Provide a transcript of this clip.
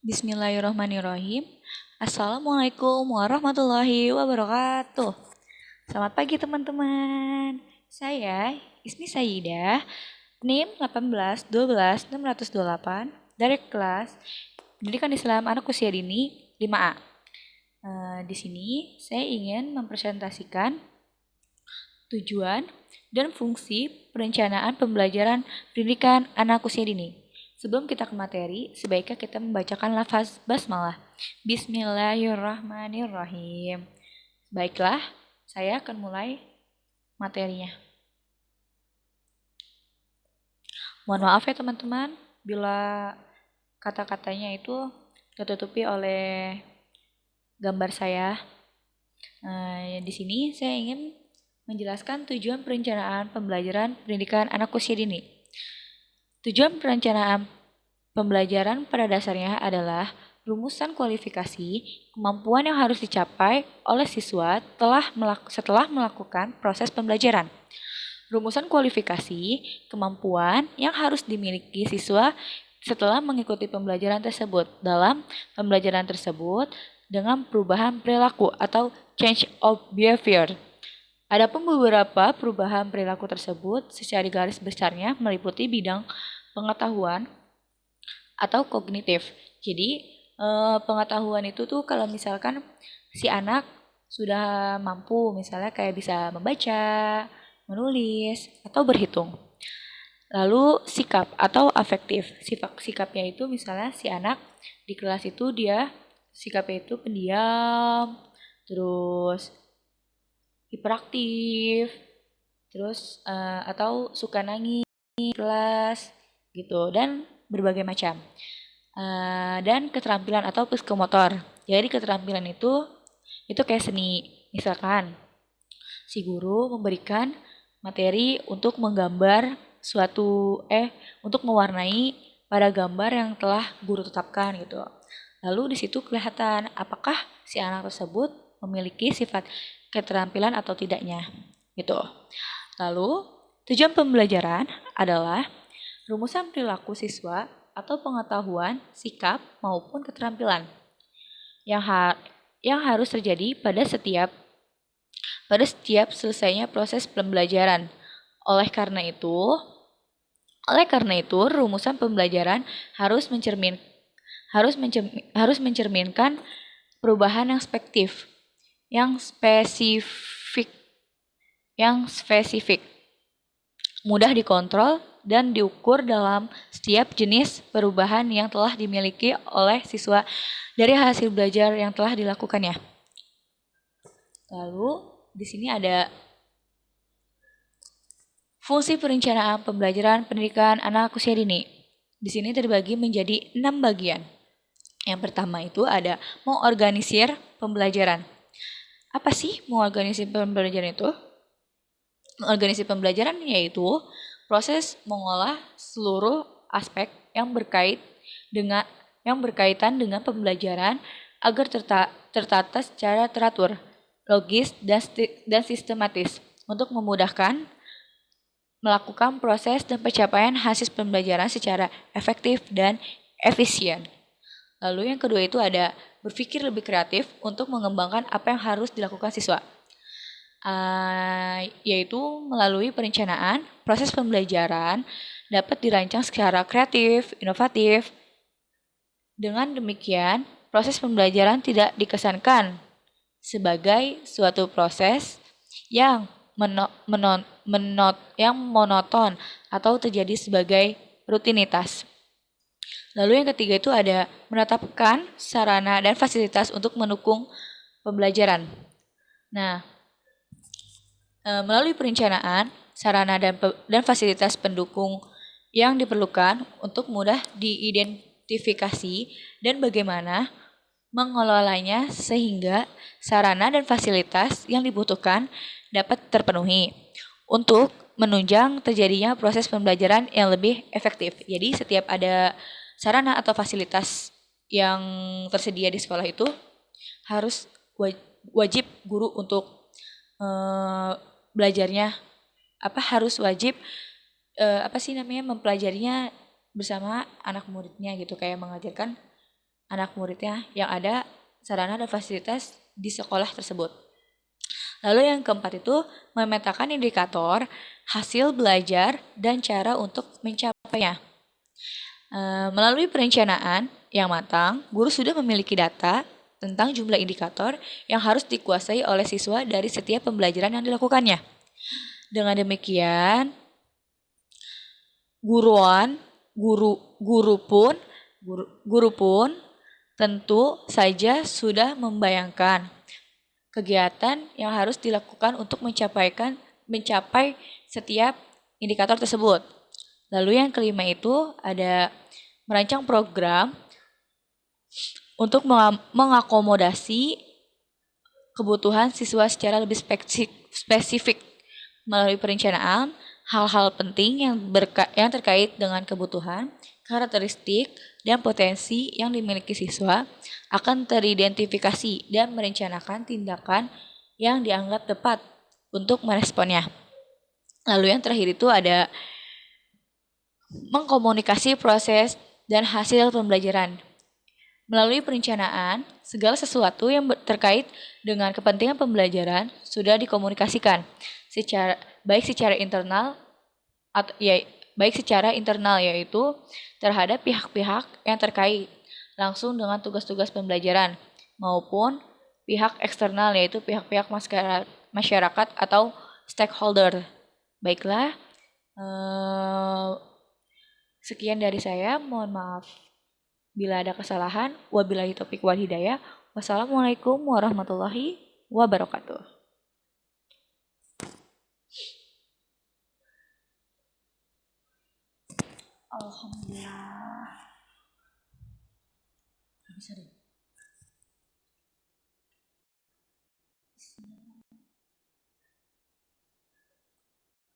Bismillahirrahmanirrahim. Assalamualaikum warahmatullahi wabarakatuh. Selamat pagi teman-teman. Saya Ismi Sayyidah, NIM 1812628 dari kelas Pendidikan Islam Anak Usia Dini 5A. Di sini saya ingin mempresentasikan tujuan dan fungsi perencanaan pembelajaran pendidikan anak usia dini. Sebelum kita ke materi, sebaiknya kita membacakan lafaz basmalah. Bismillahirrahmanirrahim. Baiklah, saya akan mulai materinya. Mohon maaf ya teman-teman, bila kata-katanya itu tertutupi oleh gambar saya. Di sini saya ingin menjelaskan tujuan perencanaan pembelajaran pendidikan anak usia dini. Tujuan perencanaan pembelajaran pada dasarnya adalah rumusan kualifikasi kemampuan yang harus dicapai oleh siswa setelah melakukan proses pembelajaran. Rumusan kualifikasi kemampuan yang harus dimiliki siswa setelah mengikuti pembelajaran tersebut. Dalam pembelajaran tersebut dengan perubahan perilaku atau change of behavior. Adapun beberapa perubahan perilaku tersebut secara garis besarnya meliputi bidang pengetahuan atau kognitif. Jadi pengetahuan itu tuh kalau misalkan si anak sudah mampu, misalnya kayak bisa membaca, menulis, atau berhitung. Lalu sikap atau afektif. Sikapnya itu misalnya si anak di kelas itu dia sikapnya itu pendiam, terus hiperaktif, terus atau suka nangis kelas gitu, dan berbagai macam. Dan keterampilan atau psikomotor. Jadi keterampilan itu kayak seni. Misalkan si guru memberikan materi untuk menggambar untuk mewarnai pada gambar yang telah guru tetapkan gitu. Lalu di situ kelihatan apakah si anak tersebut memiliki sifat keterampilan atau tidaknya gitu. Lalu tujuan pembelajaran adalah rumusan perilaku siswa atau pengetahuan, sikap maupun keterampilan yang harus terjadi pada setiap selesainya proses pembelajaran. Oleh karena itu, rumusan pembelajaran harus mencerminkan perubahan yang spesifik, mudah dikontrol dan diukur dalam setiap jenis perubahan yang telah dimiliki oleh siswa dari hasil belajar yang telah dilakukannya. Lalu di sini ada fungsi perencanaan pembelajaran pendidikan anak usia dini. Di sini terbagi menjadi 6 bagian. Yang pertama itu ada mengorganisir pembelajaran. Apa sih mengorganisir pembelajaran itu? Mengorganisir pembelajaran yaitu proses mengolah seluruh aspek yang berkaitan dengan pembelajaran agar tertata secara teratur, logis, dan sistematis untuk memudahkan melakukan proses dan pencapaian hasil pembelajaran secara efektif dan efisien. Lalu yang kedua itu ada berpikir lebih kreatif untuk mengembangkan apa yang harus dilakukan siswa. Yaitu melalui perencanaan, proses pembelajaran dapat dirancang secara kreatif, inovatif. Dengan demikian, proses pembelajaran tidak dikesankan sebagai suatu proses yang monoton atau terjadi sebagai rutinitas. Lalu yang ketiga itu ada menetapkan sarana dan fasilitas untuk mendukung pembelajaran. Nah, melalui perencanaan, sarana dan fasilitas pendukung yang diperlukan untuk mudah diidentifikasi dan bagaimana mengelolanya sehingga sarana dan fasilitas yang dibutuhkan dapat terpenuhi untuk menunjang terjadinya proses pembelajaran yang lebih efektif. Jadi setiap ada sarana atau fasilitas yang tersedia di sekolah itu harus wajib guru untuk belajarnya harus wajib mempelajarinya bersama anak muridnya gitu, kayak mengajarkan anak muridnya yang ada sarana dan fasilitas di sekolah tersebut. Lalu yang keempat itu memetakan indikator, hasil belajar, dan cara untuk mencapainya. Melalui perencanaan yang matang, guru sudah memiliki data tentang jumlah indikator yang harus dikuasai oleh siswa dari setiap pembelajaran yang dilakukannya. Dengan demikian, guru pun tentu saja sudah membayangkan kegiatan yang harus dilakukan untuk mencapai setiap indikator tersebut. Lalu yang kelima itu ada merancang program untuk mengakomodasi kebutuhan siswa secara lebih spesifik. Melalui perencanaan, hal-hal penting yang terkait dengan kebutuhan, karakteristik, dan potensi yang dimiliki siswa akan teridentifikasi dan merencanakan tindakan yang dianggap tepat untuk meresponnya. Lalu yang terakhir itu ada mengkomunikasi proses dan hasil pembelajaran. Melalui perencanaan, segala sesuatu yang terkait dengan kepentingan pembelajaran sudah dikomunikasikan baik secara internal yaitu terhadap pihak-pihak yang terkait langsung dengan tugas-tugas pembelajaran maupun pihak eksternal yaitu pihak-pihak masyarakat atau stakeholder. Baiklah, sekian dari saya, mohon maaf bila ada kesalahan. Wabillahi taufiq wal hidayah. Wassalamualaikum warahmatullahi wabarakatuh. Alhamdulillah. Bisa deh.